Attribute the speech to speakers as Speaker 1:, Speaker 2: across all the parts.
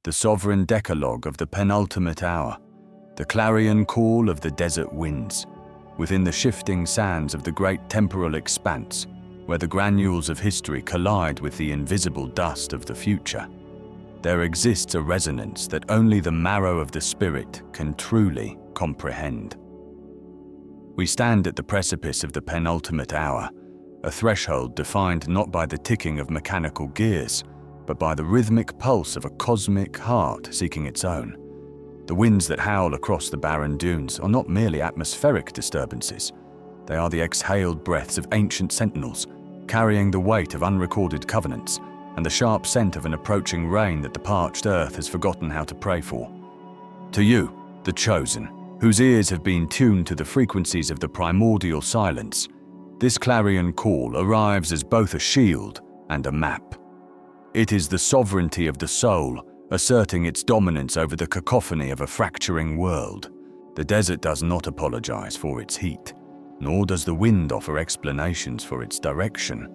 Speaker 1: the sovereign decalogue of the penultimate hour, the clarion call of the desert winds, within the shifting sands of the great temporal expanse, where the granules of history collide with the invisible dust of the future. There exists a resonance that only the marrow of the spirit can truly comprehend. We stand at the precipice of the penultimate hour, a threshold defined not by the ticking of mechanical gears, but by the rhythmic pulse of a cosmic heart seeking its own. The winds that howl across the barren dunes are not merely atmospheric disturbances. They are the exhaled breaths of ancient sentinels, carrying the weight of unrecorded covenants and the sharp scent of an approaching rain that the parched earth has forgotten how to pray for. To you, the chosen, whose ears have been tuned to the frequencies of the primordial silence, this clarion call arrives as both a shield and a map. It is the sovereignty of the soul, asserting its dominance over the cacophony of a fracturing world. The desert does not apologize for its heat, nor does the wind offer explanations for its direction.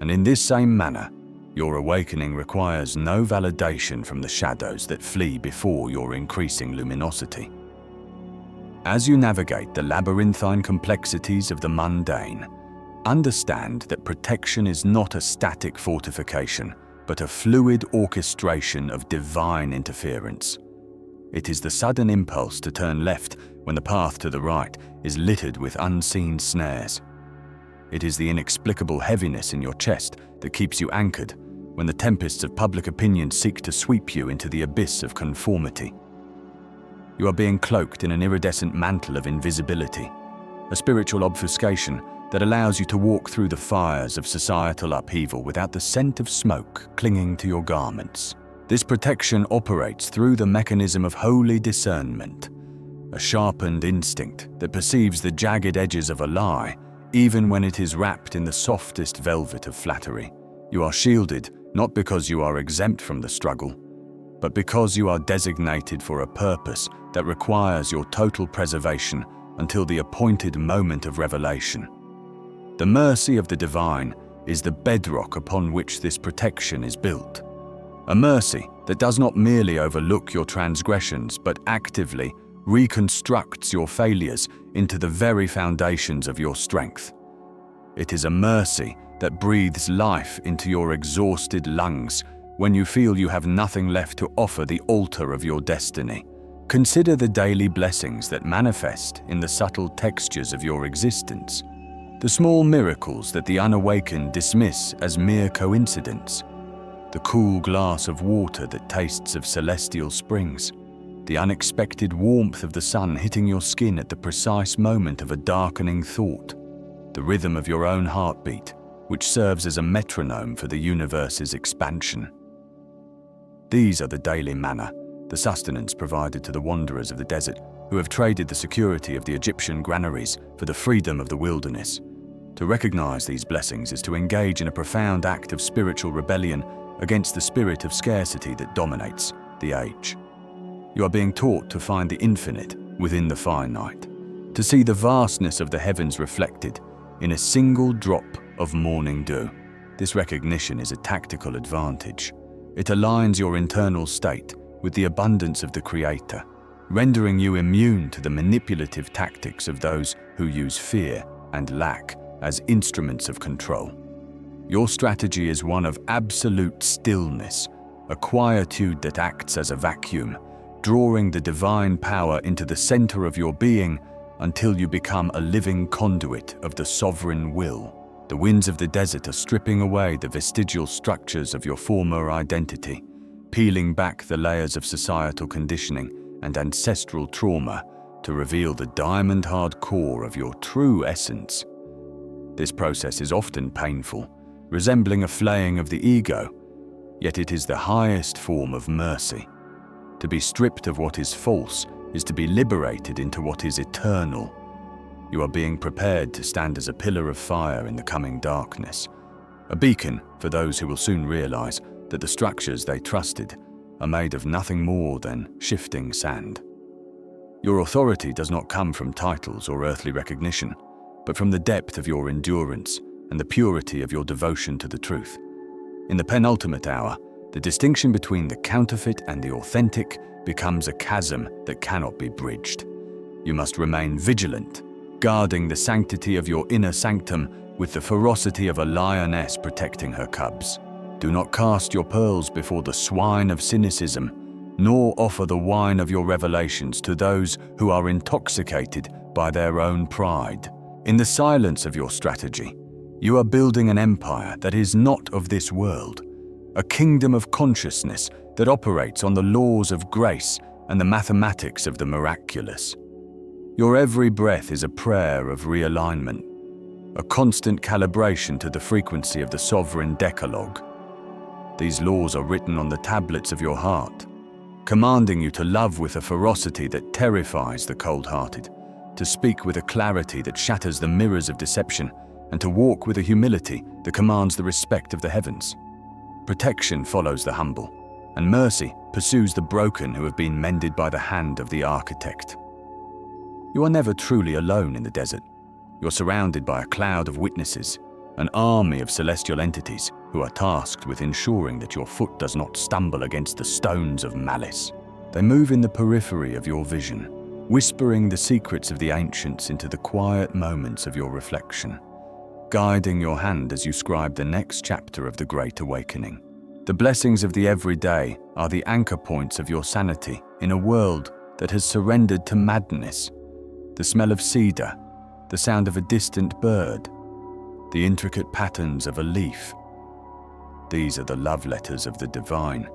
Speaker 1: And in this same manner, your awakening requires no validation from the shadows that flee before your increasing luminosity. As you navigate the labyrinthine complexities of the mundane, understand that protection is not a static fortification, but a fluid orchestration of divine interference. It is the sudden impulse to turn left when the path to the right is littered with unseen snares. It is the inexplicable heaviness in your chest that keeps you anchored when the tempests of public opinion seek to sweep you into the abyss of conformity. You are being cloaked in an iridescent mantle of invisibility, a spiritual obfuscation that allows you to walk through the fires of societal upheaval without the scent of smoke clinging to your garments. This protection operates through the mechanism of holy discernment, a sharpened instinct that perceives the jagged edges of a lie, even when it is wrapped in the softest velvet of flattery. You are shielded not because you are exempt from the struggle, but because you are designated for a purpose that requires your total preservation until the appointed moment of revelation. The mercy of the divine is the bedrock upon which this protection is built. A mercy that does not merely overlook your transgressions, but actively reconstructs your failures into the very foundations of your strength. It is a mercy that breathes life into your exhausted lungs when you feel you have nothing left to offer the altar of your destiny. Consider the daily blessings that manifest in the subtle textures of your existence. The small miracles that the unawakened dismiss as mere coincidence. The cool glass of water that tastes of celestial springs. The unexpected warmth of the sun hitting your skin at the precise moment of a darkening thought. The rhythm of your own heartbeat, which serves as a metronome for the universe's expansion. These are the daily manna, the sustenance provided to the wanderers of the desert who have traded the security of the Egyptian granaries for the freedom of the wilderness. To recognize these blessings is to engage in a profound act of spiritual rebellion against the spirit of scarcity that dominates the age. You are being taught to find the infinite within the finite, to see the vastness of the heavens reflected in a single drop of morning dew. This recognition is a tactical advantage. It aligns your internal state with the abundance of the Creator, rendering you immune to the manipulative tactics of those who use fear and lack as instruments of control. Your strategy is one of absolute stillness, a quietude that acts as a vacuum, drawing the divine power into the center of your being until you become a living conduit of the sovereign will. The winds of the desert are stripping away the vestigial structures of your former identity, peeling back the layers of societal conditioning and ancestral trauma to reveal the diamond-hard core of your true essence. This process is often painful, resembling a flaying of the ego, yet it is the highest form of mercy. To be stripped of what is false is to be liberated into what is eternal. You are being prepared to stand as a pillar of fire in the coming darkness, a beacon for those who will soon realize that the structures they trusted are made of nothing more than shifting sand. Your authority does not come from titles or earthly recognition, but from the depth of your endurance and the purity of your devotion to the truth. In the penultimate hour, the The distinction between the counterfeit and the authentic becomes a chasm that cannot be bridged. You must remain vigilant, guarding the sanctity of your inner sanctum with the ferocity of a lioness protecting her cubs. Do not cast your pearls before the swine of cynicism, nor offer the wine of your revelations to those who are intoxicated by their own pride. In the silence of your strategy, you are building an empire that is not of this world, a kingdom of consciousness that operates on the laws of grace and the mathematics of the miraculous. Your every breath is a prayer of realignment, a constant calibration to the frequency of the sovereign decalogue. These laws are written on the tablets of your heart, commanding you to love with a ferocity that terrifies the cold-hearted, to speak with a clarity that shatters the mirrors of deception, and to walk with a humility that commands the respect of the heavens. Protection follows the humble, and mercy pursues the broken who have been mended by the hand of the architect. You are never truly alone in the desert. You're surrounded by a cloud of witnesses, an army of celestial entities who are tasked with ensuring that your foot does not stumble against the stones of malice. They move in the periphery of your vision, whispering the secrets of the ancients into the quiet moments of your reflection, guiding your hand as you scribe the next chapter of the Great Awakening. The blessings of the everyday are the anchor points of your sanity in a world that has surrendered to madness. The smell of cedar, the sound of a distant bird, the intricate patterns of a leaf. These are the love letters of the divine,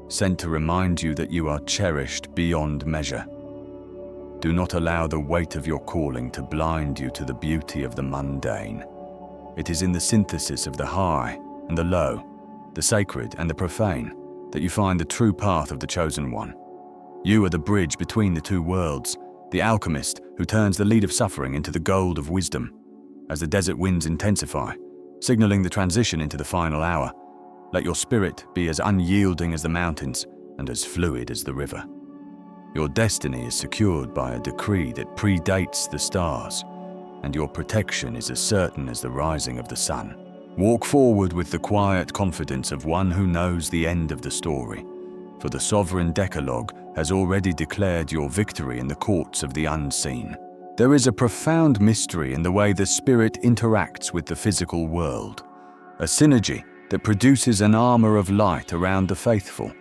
Speaker 1: sent to remind you that you are cherished beyond measure. Do not allow the weight of your calling to blind you to the beauty of the mundane. It is in the synthesis of the high and the low, the sacred and the profane, that you find the true path of the chosen one. You are the bridge between the two worlds, the alchemist who turns the lead of suffering into the gold of wisdom. As the desert winds intensify, signaling the transition into the final hour, let your spirit be as unyielding as the mountains and as fluid as the river. Your destiny is secured by a decree that predates the stars, and your protection is as certain as the rising of the sun. Walk forward with the quiet confidence of one who knows the end of the story, for the sovereign decalogue has already declared your victory in the courts of the unseen. There is a profound mystery in the way the spirit interacts with the physical world, a synergy that produces an armor of light around the faithful.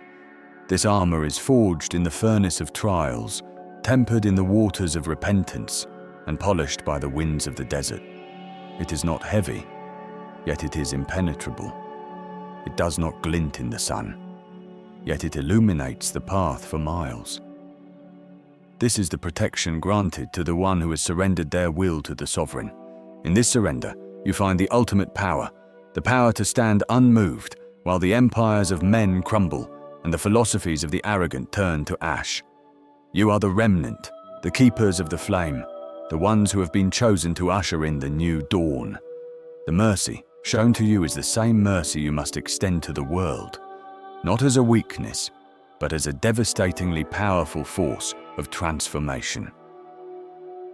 Speaker 1: This armor is forged in the furnace of trials, tempered in the waters of repentance, and polished by the winds of the desert. It is not heavy, yet it is impenetrable. It does not glint in the sun, yet it illuminates the path for miles. This is the protection granted to the one who has surrendered their will to the sovereign. In this surrender, you find the ultimate power, the power to stand unmoved while the empires of men crumble and the philosophies of the arrogant turn to ash. You are the remnant, the keepers of the flame, the ones who have been chosen to usher in the new dawn. The mercy shown to you is the same mercy you must extend to the world, not as a weakness, but as a devastatingly powerful force of transformation.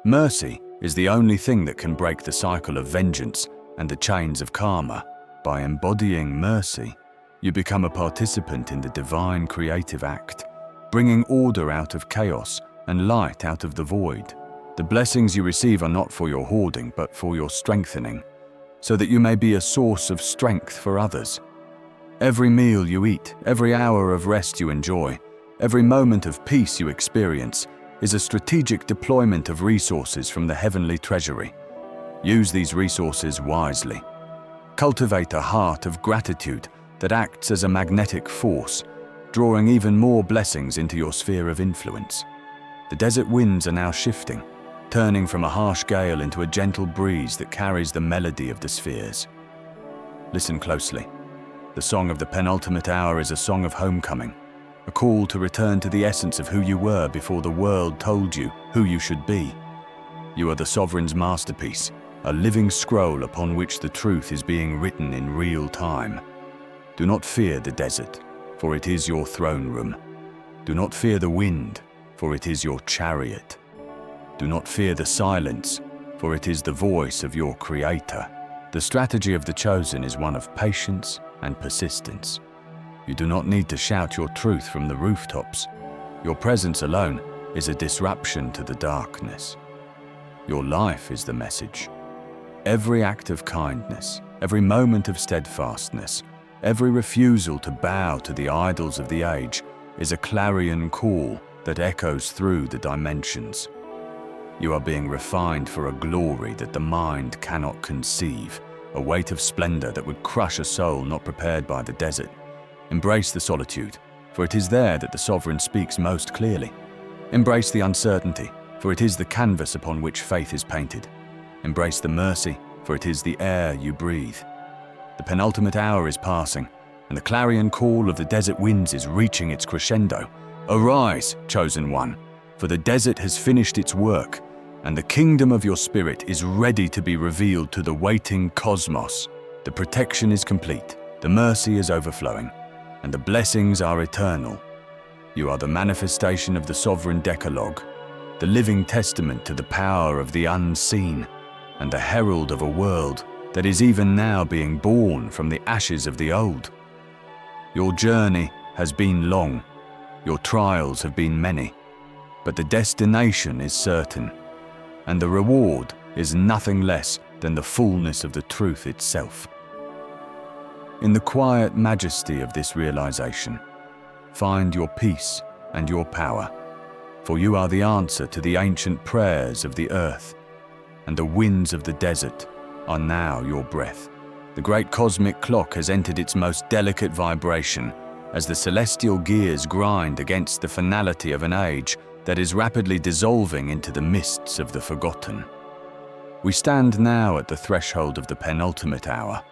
Speaker 1: Mercy is the only thing that can break the cycle of vengeance and the chains of karma. By embodying mercy, you become a participant in the divine creative act, bringing order out of chaos and light out of the void. The blessings you receive are not for your hoarding, but for your strengthening, so that you may be a source of strength for others. Every meal you eat, every hour of rest you enjoy, every moment of peace you experience is a strategic deployment of resources from the heavenly treasury. Use these resources wisely. Cultivate a heart of gratitude that acts as a magnetic force, drawing even more blessings into your sphere of influence. The desert winds are now shifting, turning from a harsh gale into a gentle breeze that carries the melody of the spheres. Listen closely. The song of the penultimate hour is a song of homecoming, a call to return to the essence of who you were before the world told you who you should be. You are the sovereign's masterpiece, a living scroll upon which the truth is being written in real time. Do not fear the desert, for it is your throne room. Do not fear the wind, for it is your chariot. Do not fear the silence, for it is the voice of your Creator. The strategy of the chosen is one of patience and persistence. You do not need to shout your truth from the rooftops. Your presence alone is a disruption to the darkness. Your life is the message. Every act of kindness, every moment of steadfastness, every refusal to bow to the idols of the age is a clarion call that echoes through the dimensions. You are being refined for a glory that the mind cannot conceive, a weight of splendor that would crush a soul not prepared by the desert. Embrace the solitude, for it is there that the sovereign speaks most clearly. Embrace the uncertainty, for it is the canvas upon which faith is painted. Embrace the mercy, for it is the air you breathe. The penultimate hour is passing, and the clarion call of the desert winds is reaching its crescendo. Arise, chosen one, for the desert has finished its work, and the kingdom of your spirit is ready to be revealed to the waiting cosmos. The protection is complete, the mercy is overflowing, and the blessings are eternal. You are the manifestation of the sovereign Decalogue, the living testament to the power of the unseen, and the herald of a world that is even now being born from the ashes of the old. Your journey has been long, your trials have been many, but the destination is certain, and the reward is nothing less than the fullness of the truth itself. In the quiet majesty of this realization, find your peace and your power, for you are the answer to the ancient prayers of the earth, and the winds of the desert are now your breath. The great cosmic clock has entered its most delicate vibration as the celestial gears grind against the finality of an age that is rapidly dissolving into the mists of the forgotten. We stand now at the threshold of the penultimate hour,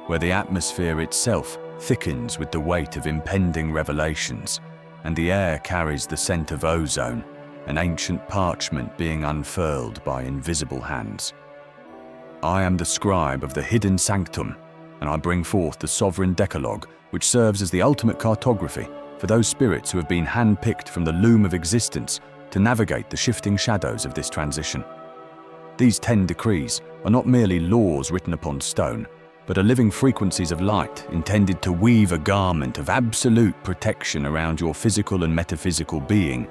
Speaker 1: where the atmosphere itself thickens with the weight of impending revelations, and the air carries the scent of ozone, an ancient parchment being unfurled by invisible hands. I am the scribe of the hidden sanctum, and I bring forth the sovereign Decalogue, which serves as the ultimate cartography for those spirits who have been handpicked from the loom of existence to navigate the shifting shadows of this transition. These 10 decrees are not merely laws written upon stone, but are living frequencies of light intended to weave a garment of absolute protection around your physical and metaphysical being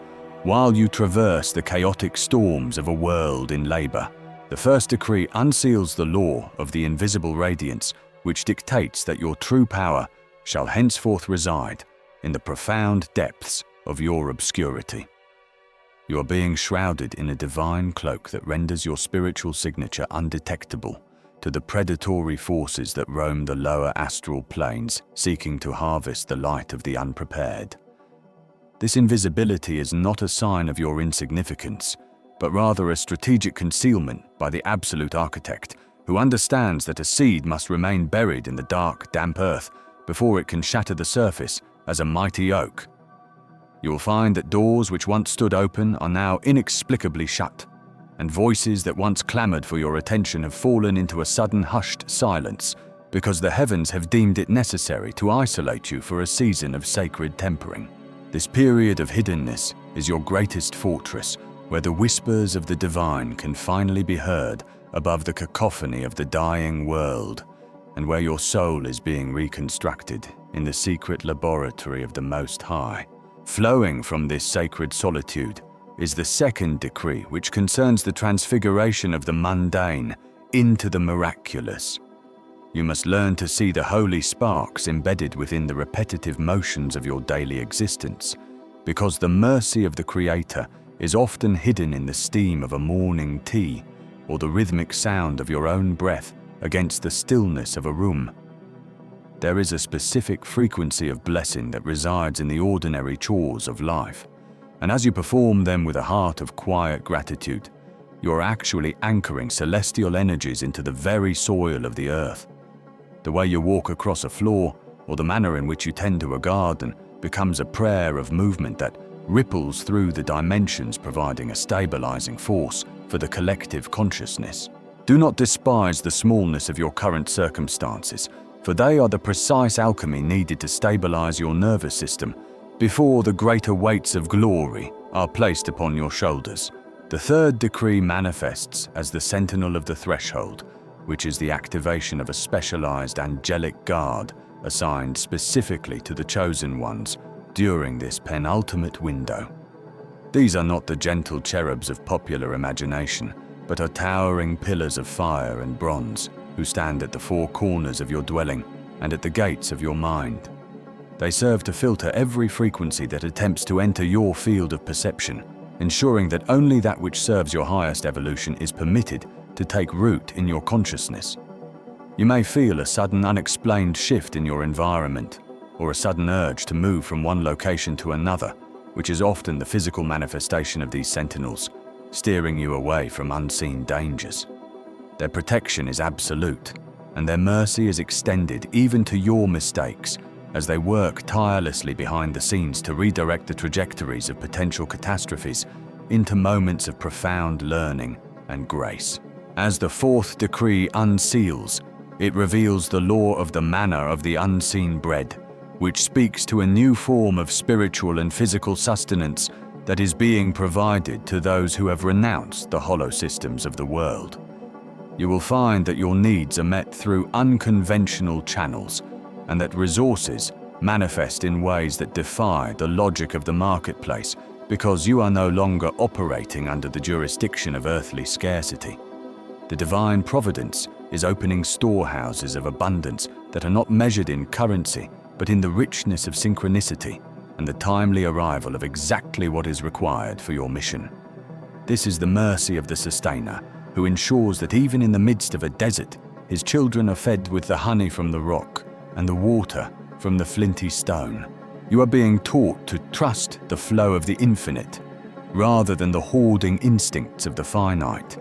Speaker 1: while you traverse the chaotic storms of a world in labor. The first decree unseals the law of the invisible radiance, which dictates that your true power shall henceforth reside in the profound depths of your obscurity. You are being shrouded in a divine cloak that renders your spiritual signature undetectable to the predatory forces that roam the lower astral planes, seeking to harvest the light of the unprepared. This invisibility is not a sign of your insignificance, but rather a strategic concealment by the absolute architect, who understands that a seed must remain buried in the dark, damp earth before it can shatter the surface as a mighty oak. You will find that doors which once stood open are now inexplicably shut, and voices that once clamored for your attention have fallen into a sudden hushed silence because the heavens have deemed it necessary to isolate you for a season of sacred tempering. This period of hiddenness is your greatest fortress, where the whispers of the divine can finally be heard above the cacophony of the dying world, and where your soul is being reconstructed in the secret laboratory of the Most High. Flowing from this sacred solitude is the second decree, which concerns the transfiguration of the mundane into the miraculous. You must learn to see the holy sparks embedded within the repetitive motions of your daily existence, because the mercy of the Creator is often hidden in the steam of a morning tea or the rhythmic sound of your own breath against the stillness of a room. There is a specific frequency of blessing that resides in the ordinary chores of life, and as you perform them with a heart of quiet gratitude, you are actually anchoring celestial energies into the very soil of the earth. The way you walk across a floor, or the manner in which you tend to a garden, becomes a prayer of movement that ripples through the dimensions, providing a stabilizing force for the collective consciousness. Do not despise the smallness of your current circumstances, for they are the precise alchemy needed to stabilize your nervous system before the greater weights of glory are placed upon your shoulders. The third decree manifests as the sentinel of the threshold, which is the activation of a specialized angelic guard assigned specifically to the chosen ones during this penultimate window. These are not the gentle cherubs of popular imagination, but are towering pillars of fire and bronze who stand at the four corners of your dwelling and at the gates of your mind. They serve to filter every frequency that attempts to enter your field of perception, ensuring that only that which serves your highest evolution is permitted to take root in your consciousness. You may feel a sudden unexplained shift in your environment, or a sudden urge to move from one location to another, which is often the physical manifestation of these sentinels, steering you away from unseen dangers. Their protection is absolute, and their mercy is extended even to your mistakes, as they work tirelessly behind the scenes to redirect the trajectories of potential catastrophes into moments of profound learning and grace. As the fourth decree unseals, it reveals the law of the manna of the unseen bread, which speaks to a new form of spiritual and physical sustenance that is being provided to those who have renounced the hollow systems of the world. You will find that your needs are met through unconventional channels, and that resources manifest in ways that defy the logic of the marketplace because you are no longer operating under the jurisdiction of earthly scarcity. The divine providence is opening storehouses of abundance that are not measured in currency, but in the richness of synchronicity and the timely arrival of exactly what is required for your mission. This is the mercy of the Sustainer, who ensures that even in the midst of a desert, his children are fed with the honey from the rock and the water from the flinty stone. You are being taught to trust the flow of the infinite, rather than the hoarding instincts of the finite.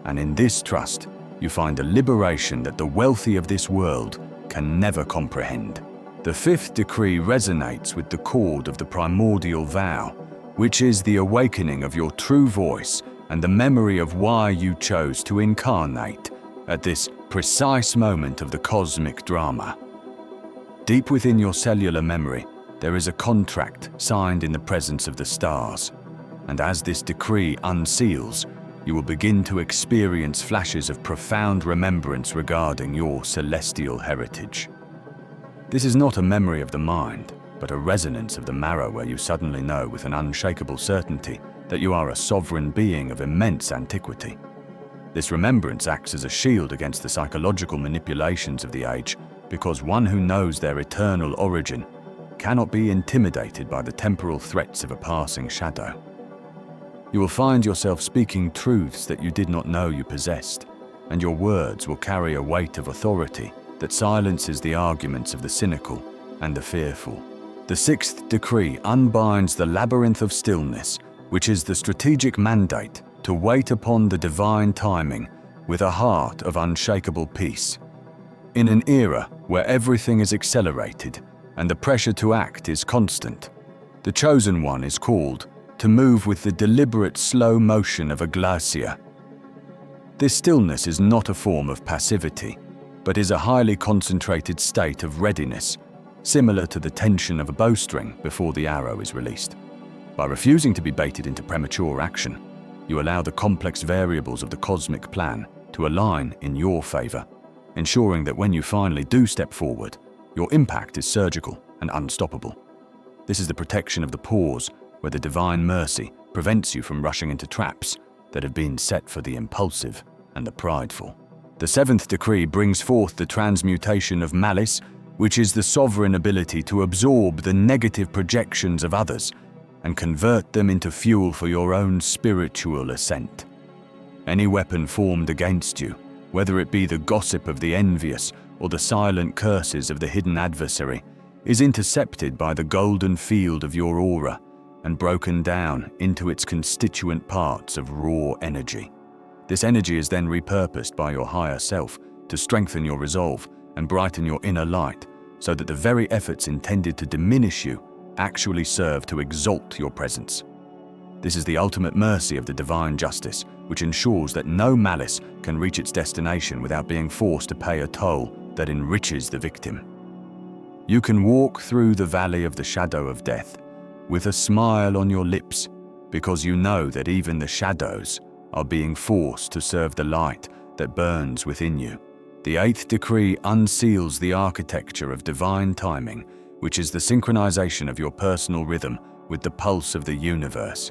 Speaker 1: And in this trust, you find a liberation that the wealthy of this world can never comprehend. The fifth decree resonates with the chord of the primordial vow, which is the awakening of your true voice and the memory of why you chose to incarnate at this precise moment of the cosmic drama. Deep within your cellular memory, there is a contract signed in the presence of the stars, and as this decree unseals, you will begin to experience flashes of profound remembrance regarding your celestial heritage. This is not a memory of the mind, but a resonance of the marrow where you suddenly know with an unshakable certainty that you are a sovereign being of immense antiquity. This remembrance acts as a shield against the psychological manipulations of the age, because one who knows their eternal origin cannot be intimidated by the temporal threats of a passing shadow. You will find yourself speaking truths that you did not know you possessed, and your words will carry a weight of authority that silences the arguments of the cynical and the fearful. The sixth decree unbinds the labyrinth of stillness, which is the strategic mandate to wait upon the divine timing with a heart of unshakable peace. In an era where everything is accelerated and the pressure to act is constant, the chosen one is called to move with the deliberate slow motion of a glacier. This stillness is not a form of passivity, but is a highly concentrated state of readiness, similar to the tension of a bowstring before the arrow is released. By refusing to be baited into premature action, you allow the complex variables of the cosmic plan to align in your favor, ensuring that when you finally do step forward, your impact is surgical and unstoppable. This is the protection of the pause, where the divine mercy prevents you from rushing into traps that have been set for the impulsive and the prideful. The seventh decree brings forth the transmutation of malice, which is the sovereign ability to absorb the negative projections of others and convert them into fuel for your own spiritual ascent. Any weapon formed against you, whether it be the gossip of the envious or the silent curses of the hidden adversary, is intercepted by the golden field of your aura and broken down into its constituent parts of raw energy. This energy is then repurposed by your higher self to strengthen your resolve and brighten your inner light, so that the very efforts intended to diminish you actually serve to exalt your presence. This is the ultimate mercy of the divine justice, which ensures that no malice can reach its destination without being forced to pay a toll that enriches the victim. You can walk through the valley of the shadow of death with a smile on your lips, because you know that even the shadows are being forced to serve the light that burns within you. The eighth decree unseals the architecture of divine timing, which is the synchronization of your personal rhythm with the pulse of the universe.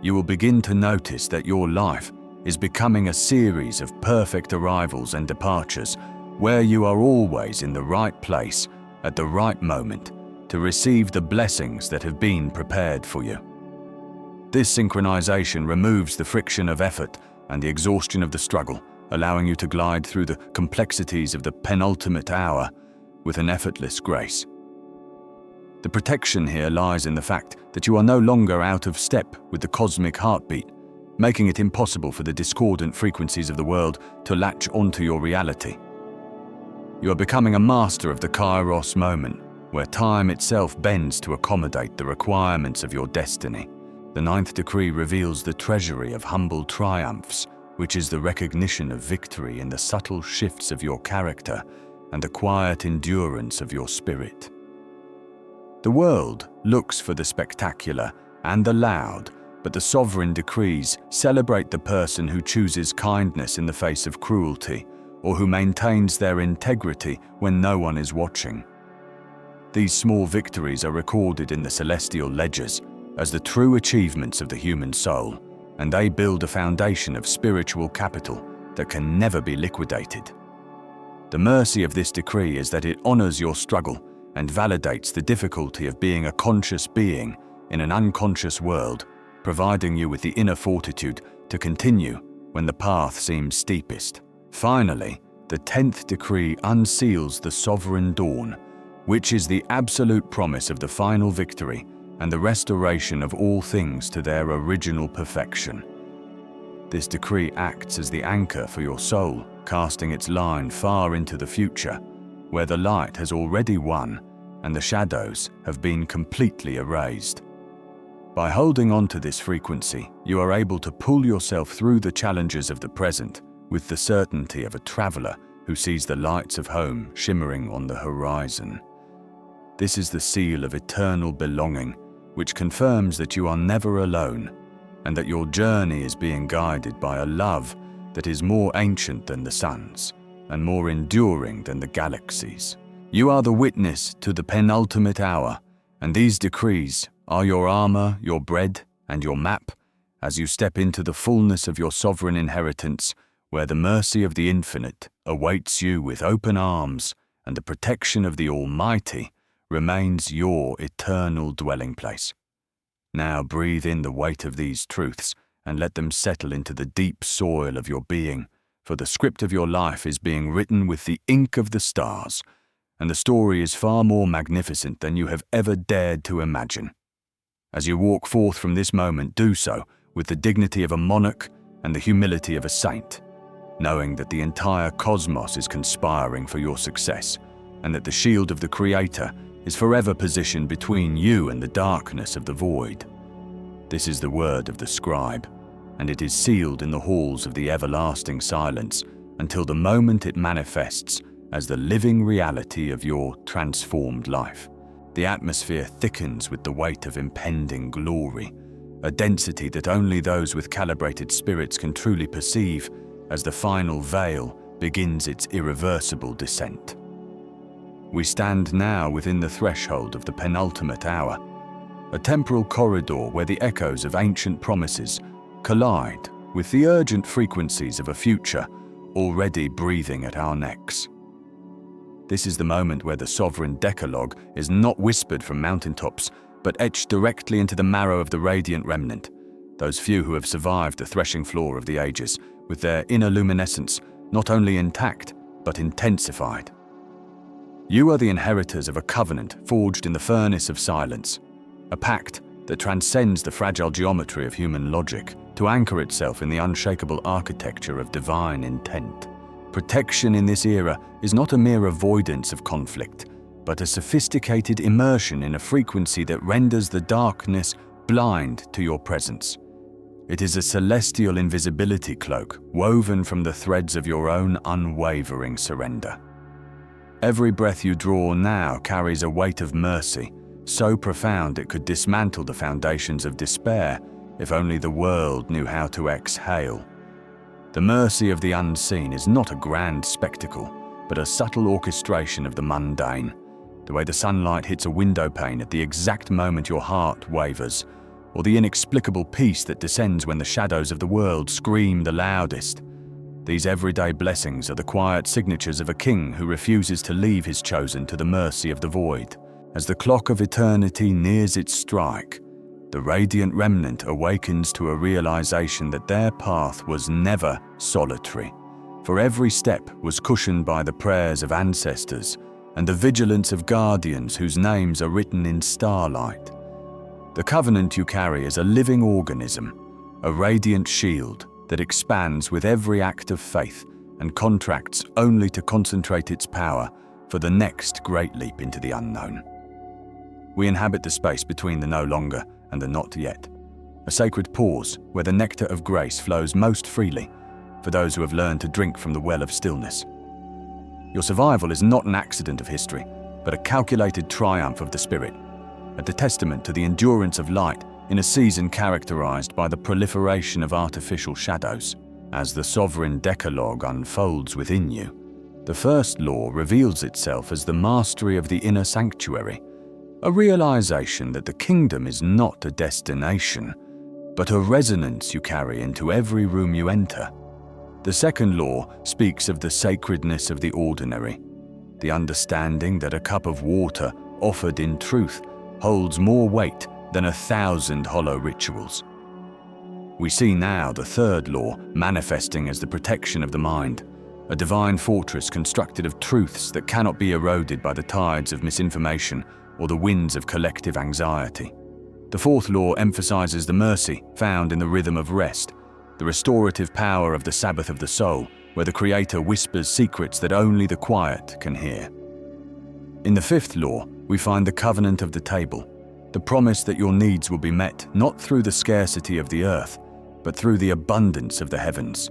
Speaker 1: You will begin to notice that your life is becoming a series of perfect arrivals and departures, where you are always in the right place at the right moment to receive the blessings that have been prepared for you. This synchronization removes the friction of effort and the exhaustion of the struggle, allowing you to glide through the complexities of the penultimate hour with an effortless grace. The protection here lies in the fact that you are no longer out of step with the cosmic heartbeat, making it impossible for the discordant frequencies of the world to latch onto your reality. You are becoming a master of the Kairos moment, where time itself bends to accommodate the requirements of your destiny. The ninth decree reveals the treasury of humble triumphs, which is the recognition of victory in the subtle shifts of your character and the quiet endurance of your spirit. The world looks for the spectacular and the loud, but the sovereign decrees celebrate the person who chooses kindness in the face of cruelty, or who maintains their integrity when no one is watching. These small victories are recorded in the celestial ledgers as the true achievements of the human soul, and they build a foundation of spiritual capital that can never be liquidated. The mercy of this decree is that it honors your struggle and validates the difficulty of being a conscious being in an unconscious world, providing you with the inner fortitude to continue when the path seems steepest. Finally, the 10th decree unseals the sovereign dawn, which is the absolute promise of the final victory and the restoration of all things to their original perfection. This decree acts as the anchor for your soul, casting its line far into the future, where the light has already won and the shadows have been completely erased. By holding on to this frequency, you are able to pull yourself through the challenges of the present with the certainty of a traveler who sees the lights of home shimmering on the horizon. This is the seal of eternal belonging, which confirms that you are never alone and that your journey is being guided by a love that is more ancient than the suns and more enduring than the galaxies. You are the witness to the penultimate hour, and these decrees are your armor, your bread, and your map as you step into the fullness of your sovereign inheritance, where the mercy of the infinite awaits you with open arms and the protection of the Almighty remains your eternal dwelling place. Now breathe in the weight of these truths and let them settle into the deep soil of your being, for the script of your life is being written with the ink of the stars, and the story is far more magnificent than you have ever dared to imagine. As you walk forth from this moment, do so with the dignity of a monarch and the humility of a saint, knowing that the entire cosmos is conspiring for your success, and that the shield of the Creator is forever positioned between you and the darkness of the void. This is the word of the scribe, and it is sealed in the halls of the everlasting silence until the moment it manifests as the living reality of your transformed life. The atmosphere thickens with the weight of impending glory, a density that only those with calibrated spirits can truly perceive as the final veil begins its irreversible descent. We stand now within the threshold of the penultimate hour, a temporal corridor where the echoes of ancient promises collide with the urgent frequencies of a future already breathing at our necks. This is the moment where the sovereign decalogue is not whispered from mountaintops, but etched directly into the marrow of the radiant remnant, those few who have survived the threshing floor of the ages, with their inner luminescence not only intact, but intensified. You are the inheritors of a covenant forged in the furnace of silence, a pact that transcends the fragile geometry of human logic to anchor itself in the unshakable architecture of divine intent. Protection in this era is not a mere avoidance of conflict, but a sophisticated immersion in a frequency that renders the darkness blind to your presence. It is a celestial invisibility cloak woven from the threads of your own unwavering surrender. Every breath you draw now carries a weight of mercy, so profound it could dismantle the foundations of despair if only the world knew how to exhale. The mercy of the unseen is not a grand spectacle, but a subtle orchestration of the mundane. The way the sunlight hits a window pane at the exact moment your heart wavers, or the inexplicable peace that descends when the shadows of the world scream the loudest. These everyday blessings are the quiet signatures of a king who refuses to leave his chosen to the mercy of the void. As the clock of eternity nears its strike, the radiant remnant awakens to a realization that their path was never solitary, for every step was cushioned by the prayers of ancestors and the vigilance of guardians whose names are written in starlight. The covenant you carry is a living organism, a radiant shield that expands with every act of faith and contracts only to concentrate its power for the next great leap into the unknown. We inhabit the space between the no longer and the not yet, a sacred pause where the nectar of grace flows most freely for those who have learned to drink from the well of stillness. Your survival is not an accident of history, but a calculated triumph of the spirit, a testament to the endurance of light in a season characterized by the proliferation of artificial shadows. As the sovereign decalogue unfolds within you, the first law reveals itself as the mastery of the inner sanctuary, a realization that the kingdom is not a destination, but a resonance you carry into every room you enter. The second law speaks of the sacredness of the ordinary, the understanding that a cup of water offered in truth holds more weight than 1,000 hollow rituals. We see now the third law manifesting as the protection of the mind, a divine fortress constructed of truths that cannot be eroded by the tides of misinformation or the winds of collective anxiety. The fourth law emphasizes the mercy found in the rhythm of rest, the restorative power of the Sabbath of the soul, where the Creator whispers secrets that only the quiet can hear. In the fifth law, we find the covenant of the table, the promise that your needs will be met not through the scarcity of the earth, but through the abundance of the heavens,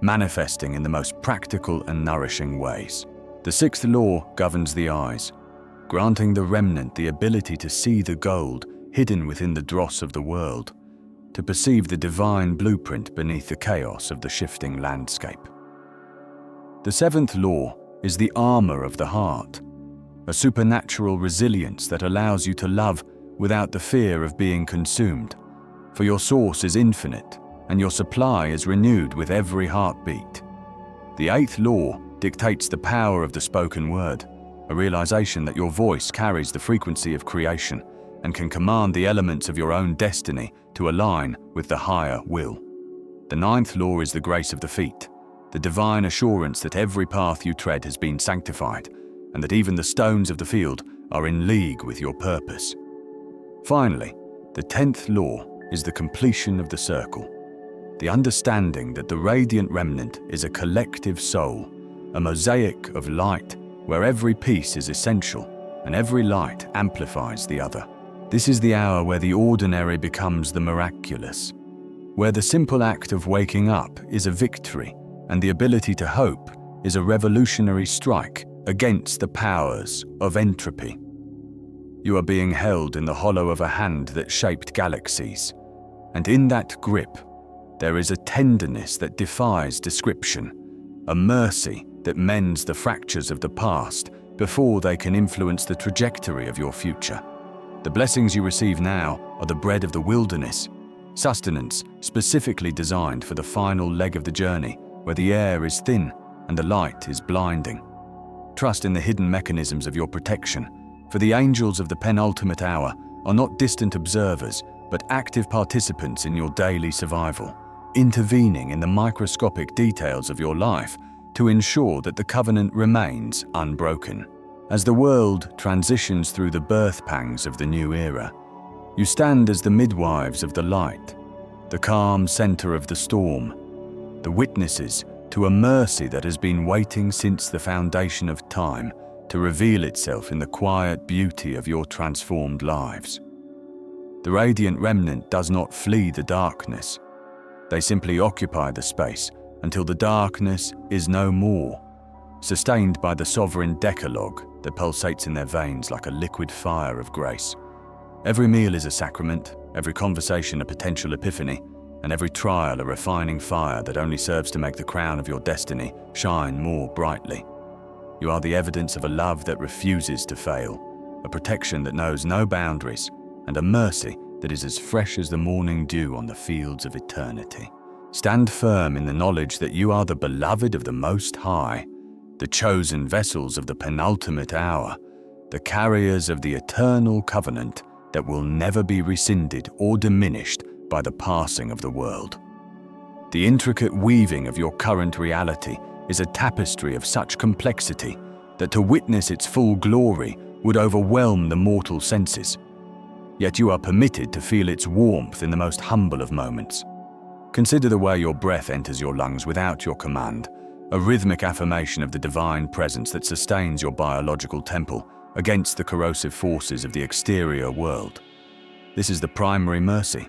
Speaker 1: manifesting in the most practical and nourishing ways. The sixth law governs the eyes, granting the remnant the ability to see the gold hidden within the dross of the world, to perceive the divine blueprint beneath the chaos of the shifting landscape. The seventh law is the armor of the heart, a supernatural resilience that allows you to love without the fear of being consumed, for your source is infinite and your supply is renewed with every heartbeat. The eighth law dictates the power of the spoken word, a realization that your voice carries the frequency of creation and can command the elements of your own destiny to align with the higher will. The ninth law is the grace of the feet, the divine assurance that every path you tread has been sanctified and that even the stones of the field are in league with your purpose. Finally, the 10th law is the completion of the circle, the understanding that the radiant remnant is a collective soul, a mosaic of light where every piece is essential and every light amplifies the other. This is the hour where the ordinary becomes the miraculous, where the simple act of waking up is a victory and the ability to hope is a revolutionary strike against the powers of entropy. You are being held in the hollow of a hand that shaped galaxies, and in that grip, there is a tenderness that defies description, a mercy that mends the fractures of the past before they can influence the trajectory of your future. The blessings you receive now are the bread of the wilderness, sustenance specifically designed for the final leg of the journey, where the air is thin and the light is blinding. Trust in the hidden mechanisms of your protection, for the angels of the penultimate hour are not distant observers, but active participants in your daily survival, intervening in the microscopic details of your life to ensure that the covenant remains unbroken. As the world transitions through the birth pangs of the new era, you stand as the midwives of the light, the calm center of the storm, the witnesses to a mercy that has been waiting since the foundation of time to reveal itself in the quiet beauty of your transformed lives. The radiant remnant does not flee the darkness. They simply occupy the space until the darkness is no more, sustained by the sovereign decalogue that pulsates in their veins like a liquid fire of grace. Every meal is a sacrament, every conversation a potential epiphany, and every trial a refining fire that only serves to make the crown of your destiny shine more brightly. You are the evidence of a love that refuses to fail, a protection that knows no boundaries, and a mercy that is as fresh as the morning dew on the fields of eternity. Stand firm in the knowledge that you are the beloved of the Most High, the chosen vessels of the penultimate hour, the carriers of the eternal covenant that will never be rescinded or diminished by the passing of the world. The intricate weaving of your current reality is a tapestry of such complexity that to witness its full glory would overwhelm the mortal senses. Yet you are permitted to feel its warmth in the most humble of moments. Consider the way your breath enters your lungs without your command, a rhythmic affirmation of the divine presence that sustains your biological temple against the corrosive forces of the exterior world. This is the primary mercy,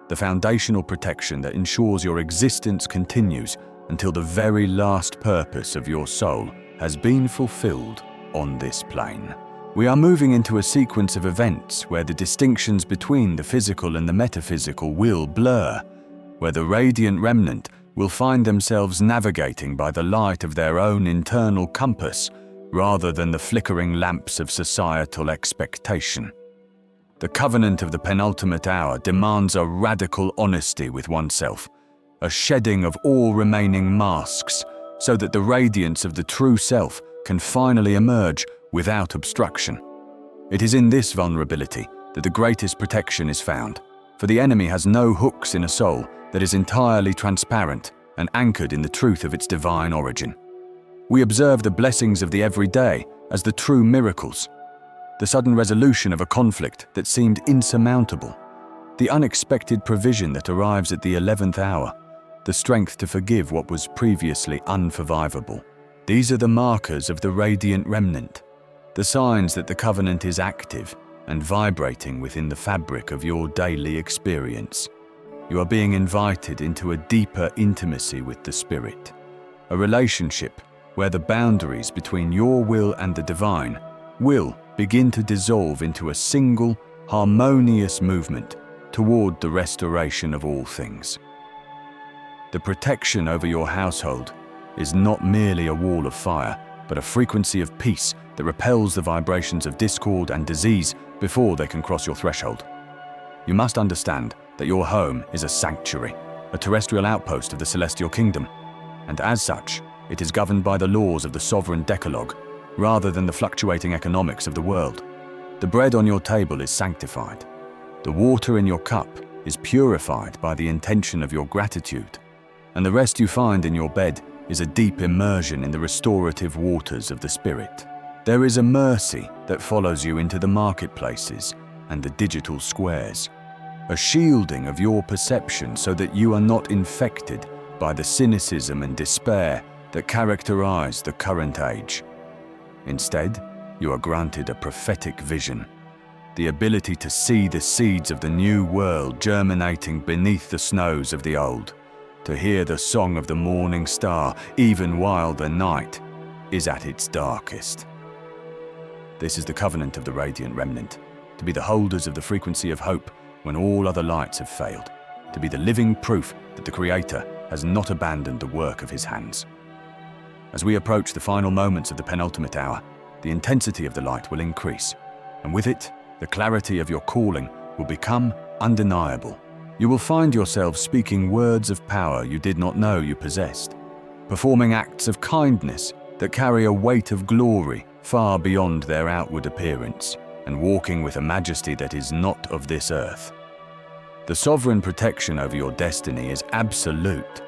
Speaker 1: the foundational protection that ensures your existence continues until the very last purpose of your soul has been fulfilled on this plane. We are moving into a sequence of events where the distinctions between the physical and the metaphysical will blur, where the radiant remnant will find themselves navigating by the light of their own internal compass rather than the flickering lamps of societal expectation. The covenant of the penultimate hour demands a radical honesty with oneself, a shedding of all remaining masks so that the radiance of the true self can finally emerge without obstruction. It is in this vulnerability that the greatest protection is found, for the enemy has no hooks in a soul that is entirely transparent and anchored in the truth of its divine origin. We observe the blessings of the everyday as the true miracles, the sudden resolution of a conflict that seemed insurmountable, the unexpected provision that arrives at the 11th hour, the strength to forgive what was previously unforgivable. These are the markers of the radiant remnant, the signs that the covenant is active and vibrating within the fabric of your daily experience. You are being invited into a deeper intimacy with the Spirit, a relationship where the boundaries between your will and the divine will begin to dissolve into a single, harmonious movement toward the restoration of all things. The protection over your household is not merely a wall of fire, but a frequency of peace that repels the vibrations of discord and disease before they can cross your threshold. You must understand that your home is a sanctuary, a terrestrial outpost of the celestial kingdom, and as such, it is governed by the laws of the sovereign Decalogue, rather than the fluctuating economics of the world. The bread on your table is sanctified. The water in your cup is purified by the intention of your gratitude, and the rest you find in your bed is a deep immersion in the restorative waters of the Spirit. There is a mercy that follows you into the marketplaces and the digital squares, a shielding of your perception so that you are not infected by the cynicism and despair that characterize the current age. Instead, you are granted a prophetic vision, the ability to see the seeds of the new world germinating beneath the snows of the old, to hear the song of the morning star even while the night is at its darkest. This is the covenant of the radiant remnant, to be the holders of the frequency of hope when all other lights have failed, to be the living proof that the Creator has not abandoned the work of His hands. As we approach the final moments of the penultimate hour, the intensity of the light will increase, and with it, the clarity of your calling will become undeniable. You will find yourself speaking words of power you did not know you possessed, performing acts of kindness that carry a weight of glory far beyond their outward appearance, and walking with a majesty that is not of this earth. The sovereign protection over your destiny is absolute.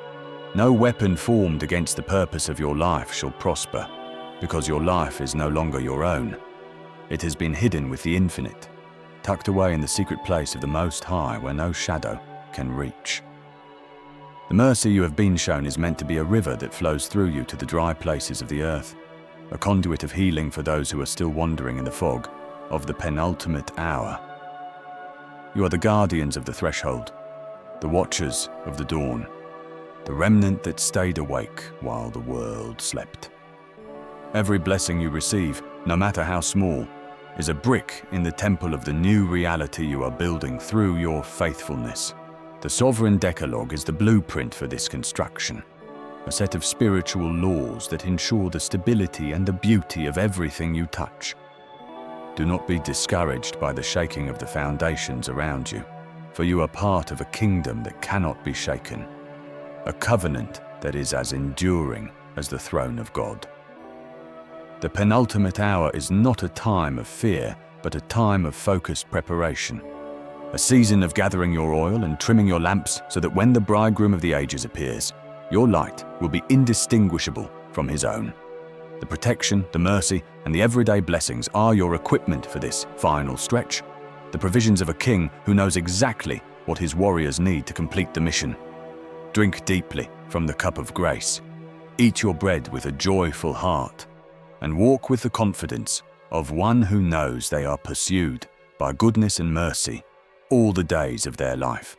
Speaker 1: No weapon formed against the purpose of your life shall prosper, because your life is no longer your own. It has been hidden with the infinite, tucked away in the secret place of the Most High where no shadow can reach. The mercy you have been shown is meant to be a river that flows through you to the dry places of the earth, a conduit of healing for those who are still wandering in the fog of the penultimate hour. You are the guardians of the threshold, the watchers of the dawn, the remnant that stayed awake while the world slept. Every blessing you receive, no matter how small, is a brick in the temple of the new reality you are building through your faithfulness The Sovereign Decalogue is the blueprint for this construction, a set of spiritual laws that ensure the stability and the beauty of everything you touch. Do not be discouraged by the shaking of the foundations around you, for you are part of a kingdom that cannot be shaken, a covenant that is as enduring as the throne of God. The penultimate hour is not a time of fear, but a time of focused preparation, a season of gathering your oil and trimming your lamps so that when the bridegroom of the ages appears, your light will be indistinguishable from his own. The protection, the mercy, and the everyday blessings are your equipment for this final stretch, the provisions of a king who knows exactly what his warriors need to complete the mission. Drink deeply from the cup of grace, eat your bread with a joyful heart, and walk with the confidence of one who knows they are pursued by goodness and mercy all the days of their life.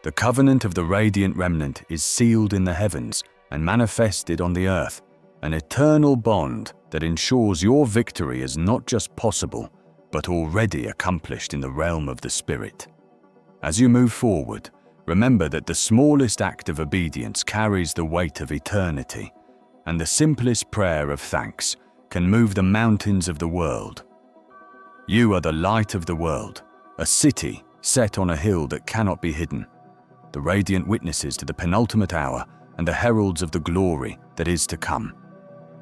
Speaker 1: The covenant of the radiant remnant is sealed in the heavens and manifested on the earth, an eternal bond that ensures your victory is not just possible, but already accomplished in the realm of the Spirit. As you move forward, remember that the smallest act of obedience carries the weight of eternity, and the simplest prayer of thanks can move the mountains of the world. You are the light of the world, a city set on a hill that cannot be hidden, the radiant witnesses to the penultimate hour and the heralds of the glory that is to come.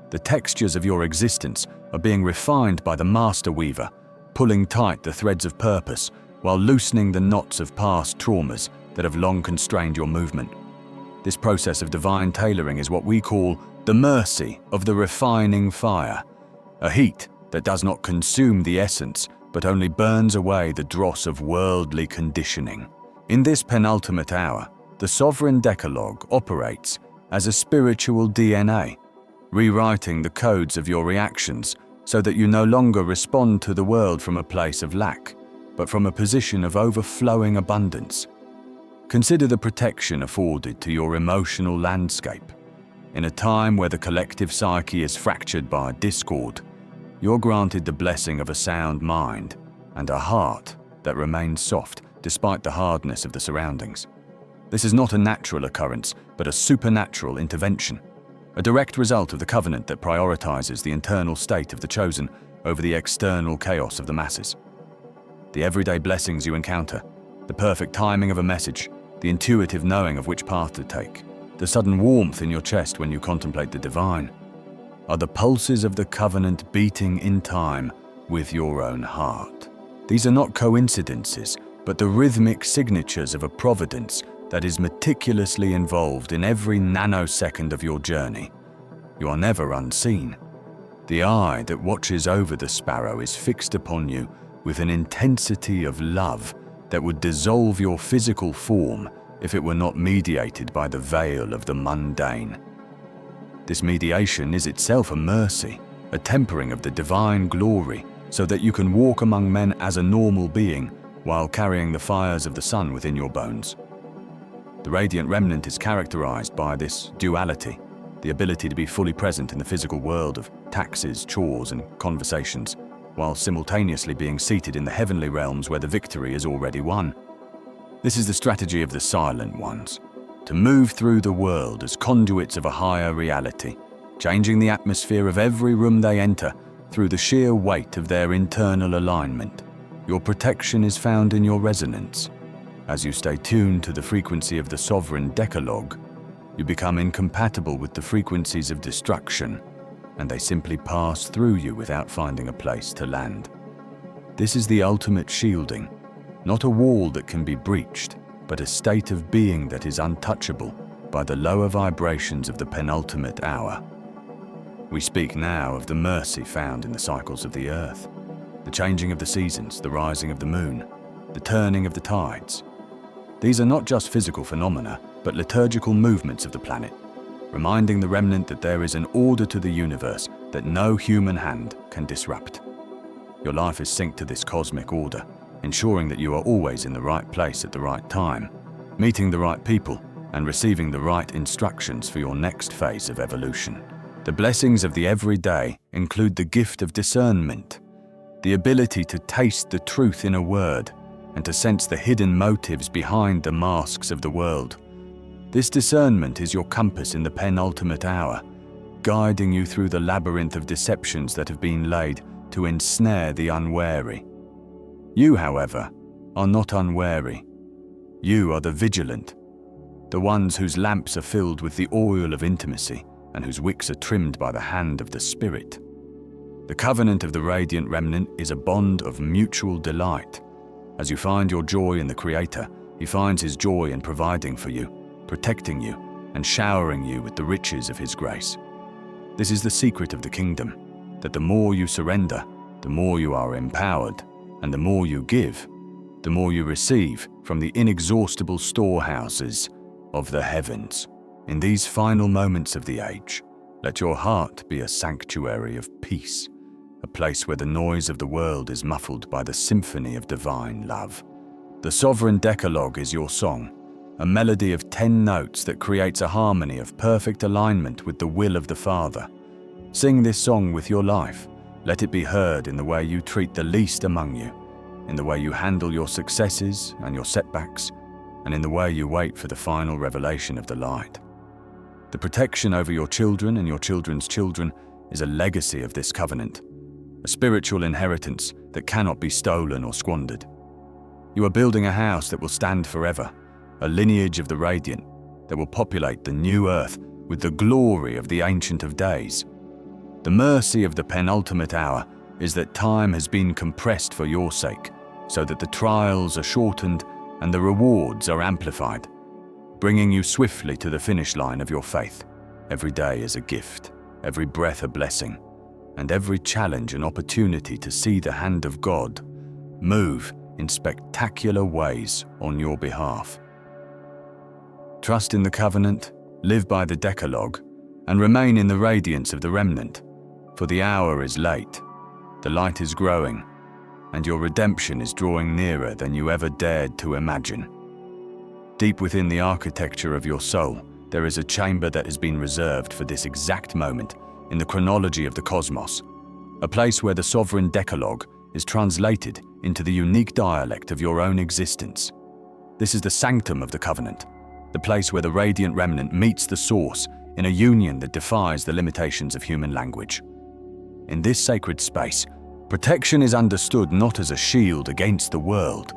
Speaker 1: The textures of your existence are being refined by the master weaver, pulling tight the threads of purpose while loosening the knots of past traumas that have long constrained your movement. This process of divine tailoring is what we call the mercy of the refining fire, a heat that does not consume the essence but only burns away the dross of worldly conditioning. In this penultimate hour, the Sovereign Decalogue operates as a spiritual DNA, rewriting the codes of your reactions so that you no longer respond to the world from a place of lack, but from a position of overflowing abundance. Consider the protection afforded to your emotional landscape. In a time where the collective psyche is fractured by discord, you're granted the blessing of a sound mind and a heart that remains soft despite the hardness of the surroundings. This is not a natural occurrence, but a supernatural intervention, a direct result of the covenant that prioritizes the internal state of the chosen over the external chaos of the masses. The everyday blessings you encounter, the perfect timing of a message, the intuitive knowing of which path to take, the sudden warmth in your chest when you contemplate the divine, are the pulses of the covenant beating in time with your own heart. These are not coincidences, but the rhythmic signatures of a providence that is meticulously involved in every nanosecond of your journey. You are never unseen. The eye that watches over the sparrow is fixed upon you with an intensity of love that would dissolve your physical form if it were not mediated by the veil of the mundane. This mediation is itself a mercy, a tempering of the divine glory, so that you can walk among men as a normal being while carrying the fires of the sun within your bones. The radiant remnant is characterized by this duality, the ability to be fully present in the physical world of taxes, chores, and conversations, while simultaneously being seated in the heavenly realms where the victory is already won. This is the strategy of the silent ones, to move through the world as conduits of a higher reality, changing the atmosphere of every room they enter through the sheer weight of their internal alignment. Your protection is found in your resonance. As you stay tuned to the frequency of the Sovereign Decalogue, you become incompatible with the frequencies of destruction, and they simply pass through you without finding a place to land. This is the ultimate shielding, not a wall that can be breached, but a state of being that is untouchable by the lower vibrations of the penultimate hour. We speak now of the mercy found in the cycles of the earth, the changing of the seasons, the rising of the moon, the turning of the tides. These are not just physical phenomena, but liturgical movements of the planet, reminding the remnant that there is an order to the universe that no human hand can disrupt. Your life is synced to this cosmic order, ensuring that you are always in the right place at the right time, meeting the right people, and receiving the right instructions for your next phase of evolution. The blessings of the everyday include the gift of discernment, the ability to taste the truth in a word and to sense the hidden motives behind the masks of the world. This discernment is your compass in the penultimate hour, guiding you through the labyrinth of deceptions that have been laid to ensnare the unwary. You, however, are not unwary. You are the vigilant, the ones whose lamps are filled with the oil of intimacy and whose wicks are trimmed by the hand of the Spirit. The covenant of the radiant remnant is a bond of mutual delight. As you find your joy in the Creator, He finds His joy in providing for you, protecting you, and showering you with the riches of His grace. This is the secret of the kingdom, that the more you surrender, the more you are empowered, and the more you give, the more you receive from the inexhaustible storehouses of the heavens. In these final moments of the age, let your heart be a sanctuary of peace, a place where the noise of the world is muffled by the symphony of divine love. The sovereign Decalogue is your song, a melody of 10 notes that creates a harmony of perfect alignment with the will of the Father. Sing this song with your life. Let it be heard in the way you treat the least among you, in the way you handle your successes and your setbacks, and in the way you wait for the final revelation of the light. The protection over your children and your children's children is a legacy of this covenant, a spiritual inheritance that cannot be stolen or squandered. You are building a house that will stand forever, a lineage of the radiant that will populate the new earth with the glory of the Ancient of Days. The mercy of the penultimate hour is that time has been compressed for your sake, so that the trials are shortened and the rewards are amplified, bringing you swiftly to the finish line of your faith. Every day is a gift, every breath a blessing, and every challenge an opportunity to see the hand of God move in spectacular ways on your behalf. Trust in the covenant, live by the Decalogue, and remain in the radiance of the remnant, for the hour is late, the light is growing, and your redemption is drawing nearer than you ever dared to imagine. Deep within the architecture of your soul, there is a chamber that has been reserved for this exact moment in the chronology of the cosmos, a place where the sovereign Decalogue is translated into the unique dialect of your own existence. This is the sanctum of the covenant, the place where the radiant remnant meets the source in a union that defies the limitations of human language. In this sacred space, protection is understood not as a shield against the world,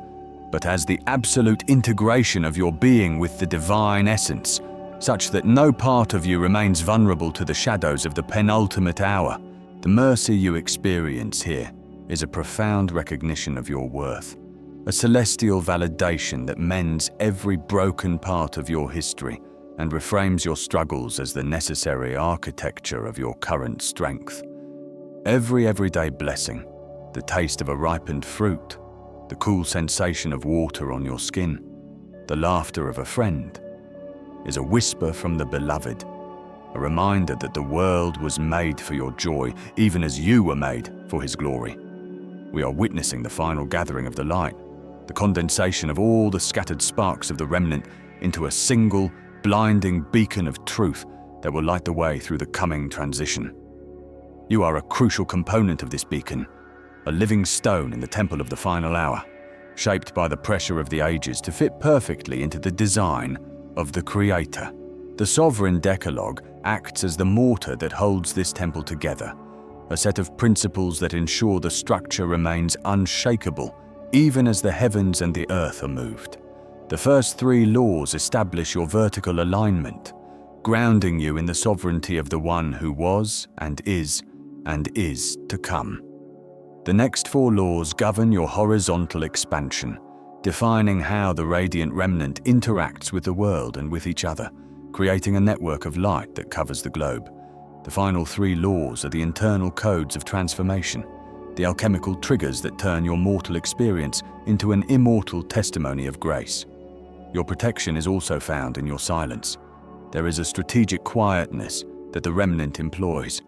Speaker 1: but as the absolute integration of your being with the divine essence, such that no part of you remains vulnerable to the shadows of the penultimate hour. The mercy you experience here is a profound recognition of your worth, a celestial validation that mends every broken part of your history and reframes your struggles as the necessary architecture of your current strength. Every everyday blessing, the taste of a ripened fruit, the cool sensation of water on your skin, the laughter of a friend, is a whisper from the Beloved, a reminder that the world was made for your joy, even as you were made for His glory. We are witnessing the final gathering of the light, the condensation of all the scattered sparks of the remnant into a single, blinding beacon of truth that will light the way through the coming transition. You are a crucial component of this beacon, a living stone in the temple of the final hour, shaped by the pressure of the ages to fit perfectly into the design of the Creator. The sovereign Decalogue acts as the mortar that holds this temple together, a set of principles that ensure the structure remains unshakable even as the heavens and the earth are moved. The first 3 laws establish your vertical alignment, grounding you in the sovereignty of the one who was and is to come. The next 4 laws govern your horizontal expansion, defining how the radiant remnant interacts with the world and with each other, creating a network of light that covers the globe. The final 3 laws are the internal codes of transformation, the alchemical triggers that turn your mortal experience into an immortal testimony of grace. Your protection is also found in your silence. There is a strategic quietness that the remnant employs,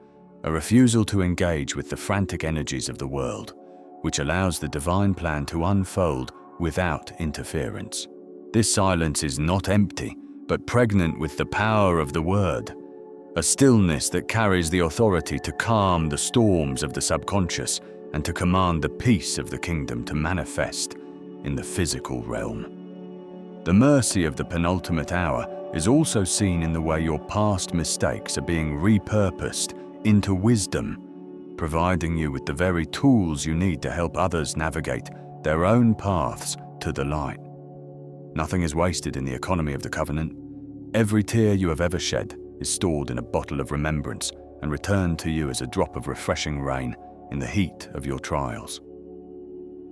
Speaker 1: a refusal to engage with the frantic energies of the world, which allows the divine plan to unfold without interference. This silence is not empty, but pregnant with the power of the word, a stillness that carries the authority to calm the storms of the subconscious and to command the peace of the kingdom to manifest in the physical realm. The mercy of the penultimate hour is also seen in the way your past mistakes are being repurposed into wisdom, providing you with the very tools you need to help others navigate their own paths to the light. Nothing is wasted in the economy of the covenant. Every tear you have ever shed is stored in a bottle of remembrance and returned to you as a drop of refreshing rain in the heat of your trials.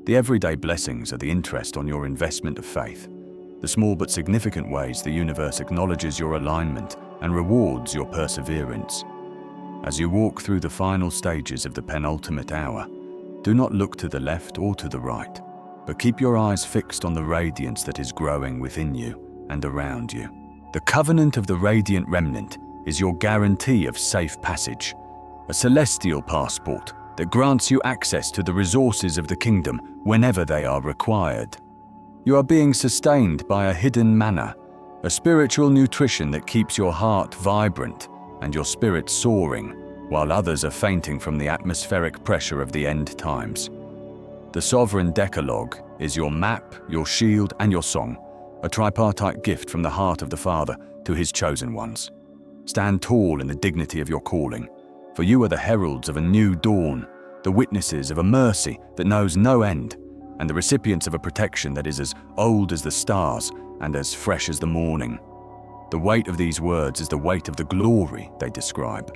Speaker 1: The everyday blessings are the interest on your investment of faith, the small but significant ways the universe acknowledges your alignment and rewards your perseverance. As you walk through the final stages of the penultimate hour, do not look to the left or to the right, but keep your eyes fixed on the radiance that is growing within you and around you. The covenant of the radiant remnant is your guarantee of safe passage, a celestial passport that grants you access to the resources of the kingdom whenever they are required. You are being sustained by a hidden manna, a spiritual nutrition that keeps your heart vibrant and your spirit soaring, while others are fainting from the atmospheric pressure of the end times. The sovereign Decalogue is your map, your shield, and your song, a tripartite gift from the heart of the Father to his chosen ones. Stand tall in the dignity of your calling, for you are the heralds of a new dawn, the witnesses of a mercy that knows no end, and the recipients of a protection that is as old as the stars and as fresh as the morning. The weight of these words is the weight of the glory they describe,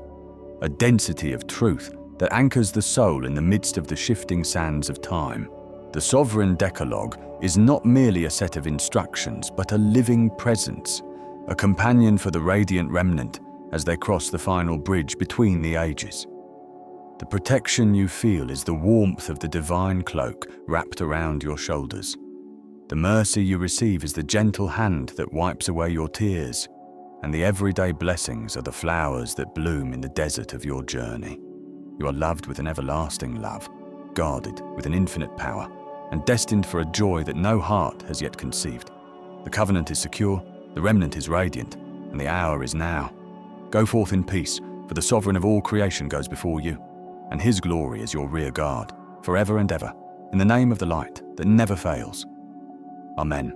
Speaker 1: a density of truth that anchors the soul in the midst of the shifting sands of time. The sovereign Decalogue is not merely a set of instructions, but a living presence, a companion for the radiant remnant as they cross the final bridge between the ages. The protection you feel is the warmth of the divine cloak wrapped around your shoulders. The mercy you receive is the gentle hand that wipes away your tears, and the everyday blessings are the flowers that bloom in the desert of your journey. You are loved with an everlasting love, guarded with an infinite power, and destined for a joy that no heart has yet conceived. The covenant is secure, the remnant is radiant, and the hour is now. Go forth in peace, for the sovereign of all creation goes before you, and his glory is your rear guard, forever and ever, in the name of the light that never fails. Amen.